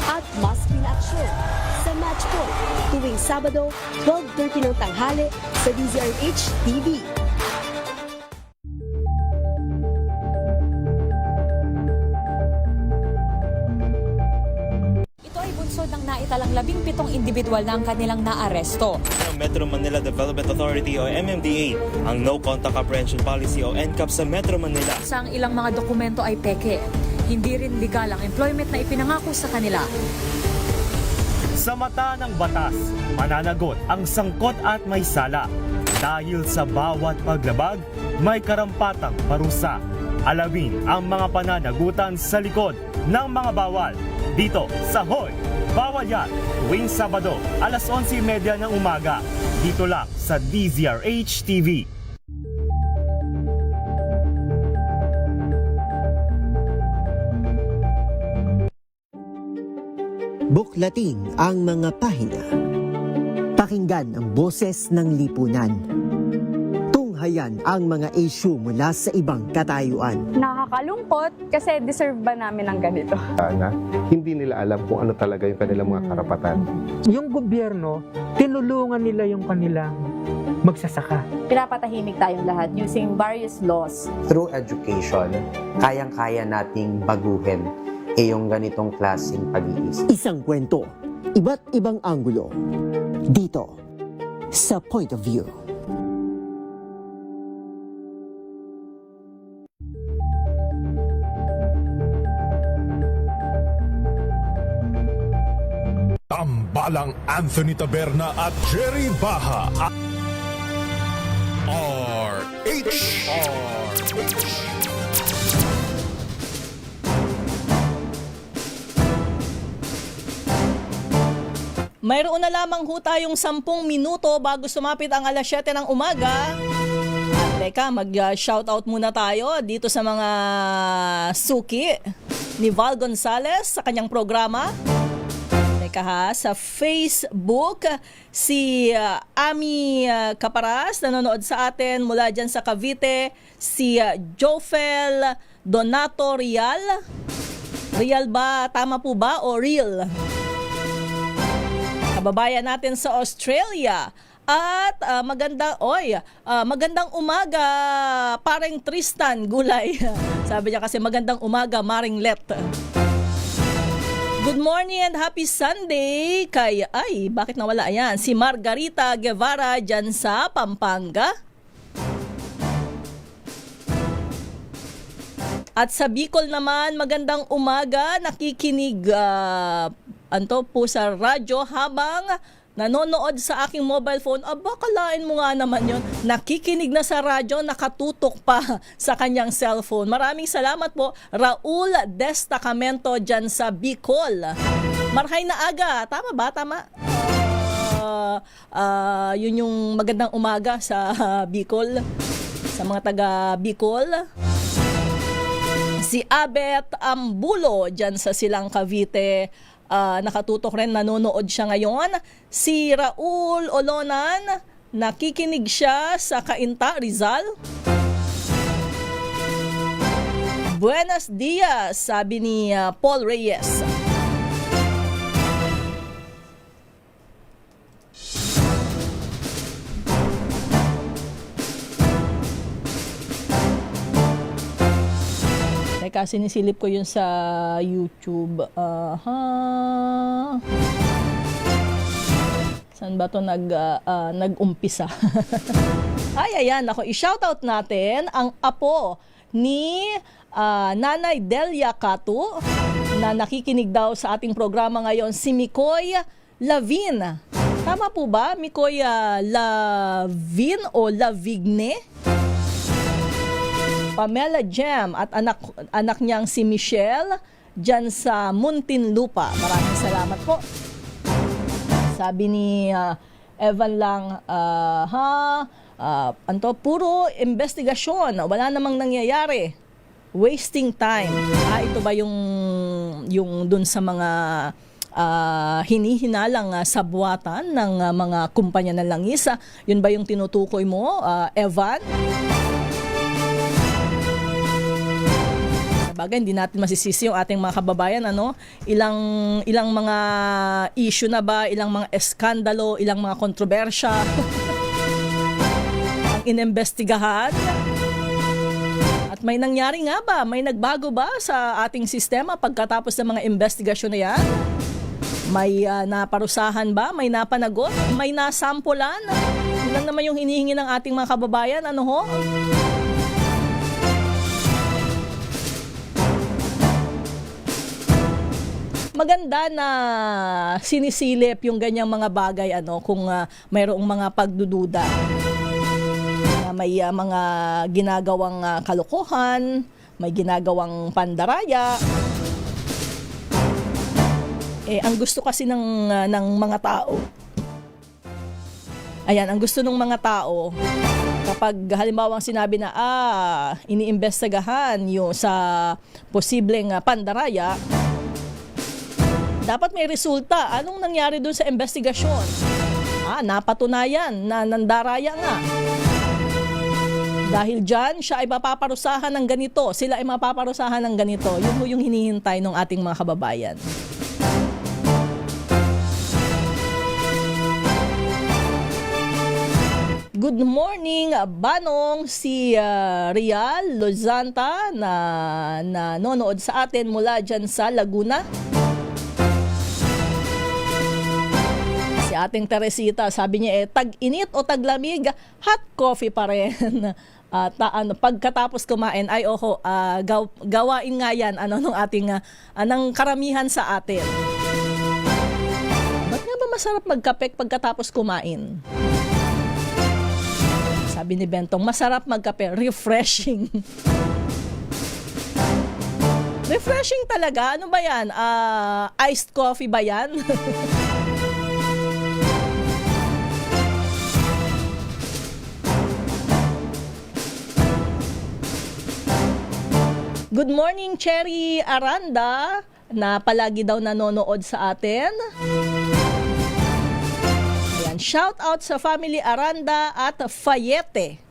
at mas pinaaksyon sa Match Point tuwing Sabado, 12:30 ng tanghali sa DZRH TV. Ng naitalang 17 individual na ang kanilang naaresto. Metro Manila Development Authority o MMDA ang No Contact Apprehension Policy o NCAP sa Metro Manila. Sa ang ilang mga dokumento ay peke. Hindi rin legal ang employment na ipinangako sa kanila. Sa mata ng batas, mananagot ang sangkot at may sala. Dahil sa bawat paglabag, may karampatang parusa. Alamin ang mga pananagutan sa likod ng mga bawal. Dito sa Hoy! Bawal Yan! Tuwing Sabado, alas 11:30 ng umaga. Dito lang sa DZRH TV. Buklatin ang mga pahina. Pakinggan ang boses ng lipunan. Tunghayan ang mga issue mula sa ibang katayuan. Nakakalungkot kasi deserve ba namin ng ganito? Na hindi nila alam kung ano talaga yung kanilang mga karapatan. Yung gobyerno, tinulungan nila yung kanilang magsasaka. Pinapatahimik tayong lahat using various laws. Through education, kayang-kaya nating baguhin yung ganitong klaseng pag-iisip. Isang kwento, iba't ibang anggulo. Dito, sa Point of View. Tambalang Anthony Taberna at Jerry Baha. RH. Mayroon na lamang ho tayong 10 minuto bago sumapit ang alas 7 ng umaga. At teka, mag-shoutout muna tayo dito sa mga suki ni Val Gonzalez sa kanyang programa. Sa Facebook, si Ami Caparas nanonood sa atin mula dyan sa Cavite, si Jofel Donato Real. Real ba? Tama po ba? O real? Kababayan natin sa Australia. At magandang umaga, paring Tristan Gulay. Sabi niya kasi magandang umaga, Maring Let. Good morning and happy Sunday kay, bakit nawala yan? Si Margarita Guevara dyan sa Pampanga. At sa Bicol naman, magandang umaga, nakikinig po sa radyo habang nanonood sa aking mobile phone. Kalain mo nga naman yon. Nakikinig na sa radyo, nakatutok pa sa kanyang cellphone. Maraming salamat po, Raul Destacamento dyan sa Bicol. Marhay na aga. Tama ba? Tama? Yun yung magandang umaga sa Bicol. Sa mga taga Bicol. Si Abet Ambulo dyan sa Silang Cavite. nakatutok rin, nanonood siya ngayon. Si Raul Olonan, nakikinig siya sa Cainta, Rizal. Buenos dias, sabi ni Paul Reyes. Teka, sinisilip ko yun sa YouTube. Saan ba ito nag-umpisa? Ayan. Ako, i-shoutout natin ang apo ni Nanay Delia Catu na nakikinig daw sa ating programa ngayon, si Mikoy Lavin. Tama po ba? Mikoy Lavin o Lavigne? Pamela Jam at anak niyang si Michelle dyan sa Muntinlupa. Maraming salamat po. Sabi ni Evan lang, puro investigasyon, wala namang nangyayari. Wasting time. Ito ba yung dun sa mga hinihinalang sabwatan ng mga kumpanya ng langis? Yun ba yung tinutukoy mo, Evan? Bagay, hindi natin masisisi yung ating mga kababayan, ilang mga issue na ba, ilang mga eskandalo, ilang mga kontrobersya ang inimbestigahan. At may nangyari nga ba, may nagbago ba sa ating sistema pagkatapos ng mga investigasyon na yan? May naparusahan ba, may napanagot, may nasampulan? Yun naman yung hinihingi ng ating mga kababayan, Maganda na sinisilip yung ganyang mga bagay kung mayroong mga pagdududa na may mga ginagawang kalokohan, may ginagawang pandaraya. Ang gusto kasi ng mga tao, ang gusto ng mga tao, kapag halimbawa sinabi na iniimbestigahan yung sa posibleng pandaraya, dapat may resulta. Anong nangyari doon sa investigasyon? Napatunayan na nandaraya nga. Dahil dyan, siya ay mapaparusahan ng ganito. Sila ay mapaparusahan ng ganito. Yun mo yung hinihintay ng ating mga kababayan. Good morning, Banong, si Rial Lozanta na nanonood sa atin mula dyan sa Laguna. Si ating Teresita, sabi niya tag-init o taglamig, hot coffee pa rin. Pagkatapos kumain, gawain nga yan ng ating ng karamihan sa atin. Ba't nga ba masarap magkape pagkatapos kumain? Sabi ni Bentong, masarap magkape, refreshing. Refreshing talaga? Ano ba yan? Iced coffee ba yan? Good morning, Cherry Aranda, na palagi daw nanonood sa atin. Shout out sa family Aranda at Fayete.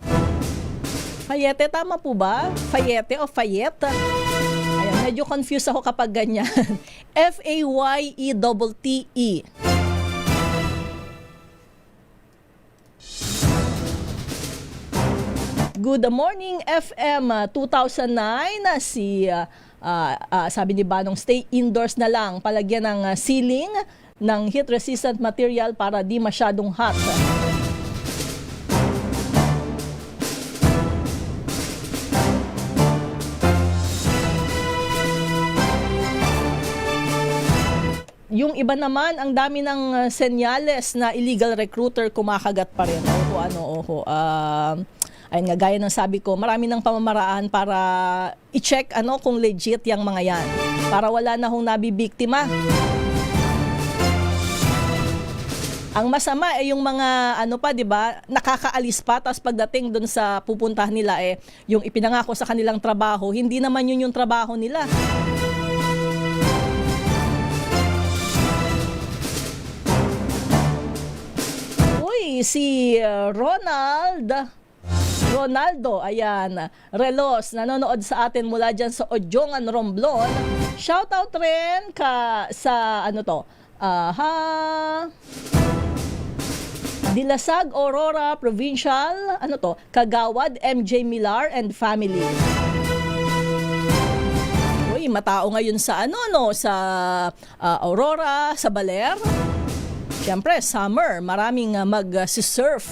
Fayete, tama po ba? Fayete o Fayette? Medyo confused ako kapag ganyan. F-A-Y-E-T-T-E. Good morning, FM 2009. Sabi ni Banong, stay indoors na lang. Palagyan ng ceiling ng heat-resistant material para di masyadong hot. Yung iba naman, ang dami ng senyales na illegal recruiter kumakagat pa rin. Ayun nga, gaya ng sabi ko, marami ng pamamaraan para i-check kung legit yung mga yan. Para wala na hong nabibiktima. Ang masama yung mga di ba, nakakaalis pa, tapos pagdating doon sa pupuntahan nila yung ipinangako sa kanilang trabaho, hindi naman yun yung trabaho nila. si Ronaldo, ayan, Relos, nanonood sa atin mula dyan sa Odjongan, Romblon. Shoutout rin sa Dilasag, Aurora, Provincial, Kagawad, MJ Millar and family. Uy, matao ngayon sa sa Aurora, sa Baler. Siyempre, summer, maraming mag-surf.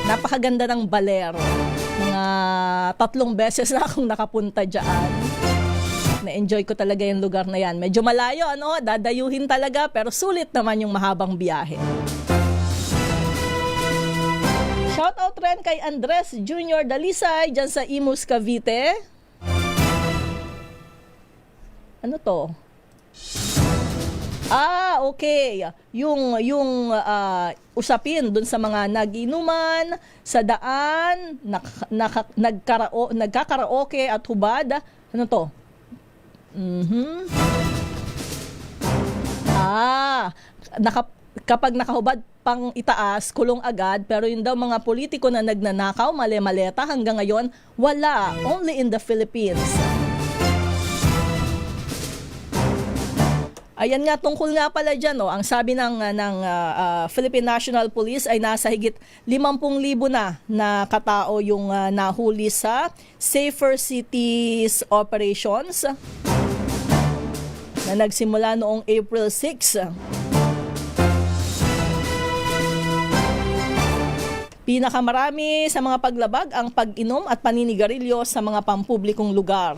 Napakaganda ng Baler. Mga 3 beses na akong nakapunta dyan. Na-enjoy ko talaga yung lugar na yan. Medyo malayo, dadayuhin talaga, pero sulit naman yung mahabang biyahe. Shoutout rin kay Andres Jr. Dalisay dyan sa Imus, Cavite. Ano to? Okay. Yung usapin dun sa mga nag-inuman, sa daan, nagkakaraoke at hubad. Ano to? Kapag nakahubad pang itaas, kulong agad, pero yun daw mga politiko na nagnanakaw, mali-maleta, hanggang ngayon, wala. Only in the Philippines. Ayan nga, tungkol nga pala dyan, ang sabi ng Philippine National Police ay nasa higit 50,000 na katao yung nahuli sa Safer Cities Operations na nagsimula noong April 6. Pinakamarami sa mga paglabag ang pag-inom at paninigarilyo sa mga pampublikong lugar.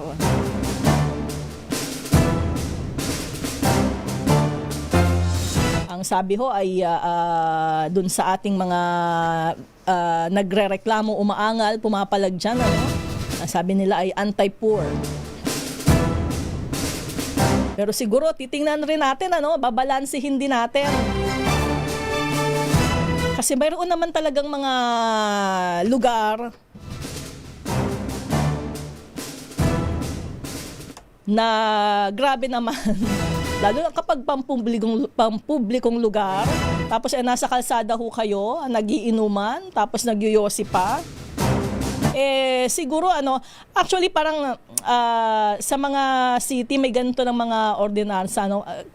Ang sabi ho ay dun sa ating mga nagrereklamo, umaangal, pumapalag dyan, sabi nila ay anti-poor. Pero siguro titingnan rin natin, babalansihin din natin. Kasi mayroon naman talagang mga lugar na grabe naman. Lalo na kapag pampublikong lugar, tapos nasa kalsada ho kayo, nagiinuman, tapos nagyoyosi pa. Siguro actually parang sa mga city may ganito ng mga ordinansa,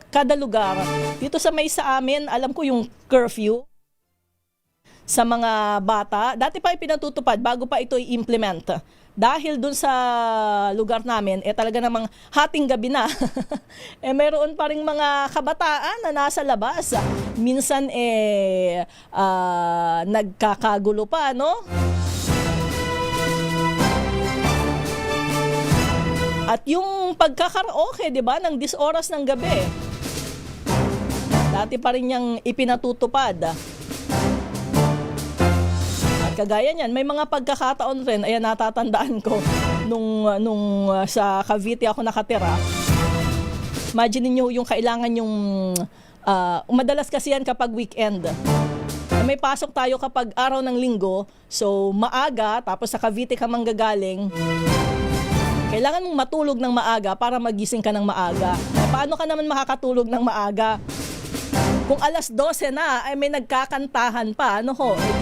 kada lugar. Dito sa amin, alam ko yung curfew sa mga bata. Dati pa pinatutupad bago pa ito i-implement. Dahil dun sa lugar namin, talaga namang hating gabi na. Mayroon pa ring mga kabataan na nasa labas. Minsan nagkakagulo pa, At yung pagkakaraoke, 'di ba, ng 10 oras ng gabi. Dati pa rin niyang ipinatutupad. Kagaya niyan, may mga pagkakataon rin, ayan, natatandaan ko, nung sa Cavite ako nakatira. Imagine niyo yung kailangan yung, madalas kasi yan kapag weekend. May pasok tayo kapag araw ng linggo, so maaga, tapos sa Cavite ka manggagaling, kailangan mong matulog ng maaga para magising ka ng maaga. Paano ka naman makakatulog ng maaga? Kung alas 12 na, ay may nagkakantahan pa,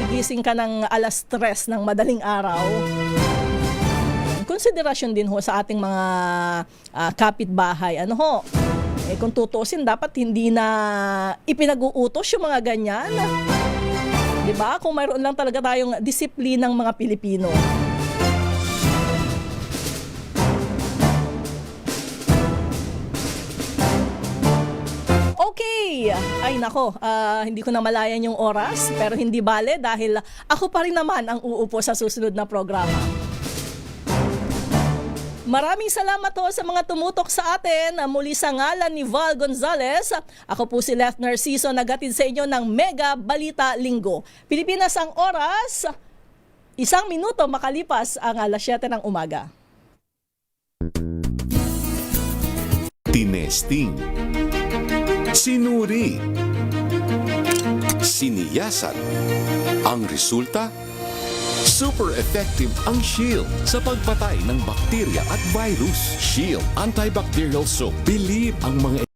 gigising ka ng alas 3 ng madaling araw. Konsiderasyon din sa ating mga kapitbahay. Kung tutusin, dapat hindi na ipinag-uutos yung mga ganyan. Diba? Kung mayroon lang talaga tayong disiplinang mga Pilipino. Okay! Ay nako, hindi ko na malayan yung oras, pero hindi bale dahil ako pa rin naman ang uupo sa susunod na programa. Maraming salamat sa mga tumutok sa atin. Muli sa ngalan ni Val Gonzalez, ako po si Left Narciso, nagatid sa inyo ng Mega Balita Linggo. Pilipinas ang oras, 1 minuto makalipas ang alas 7 ng umaga. Tinesting, sinuri, siniyasan. Ang resulta, super effective ang Shield sa pagpatay ng bakterya at virus. Shield Antibacterial Soap. Believe ang mga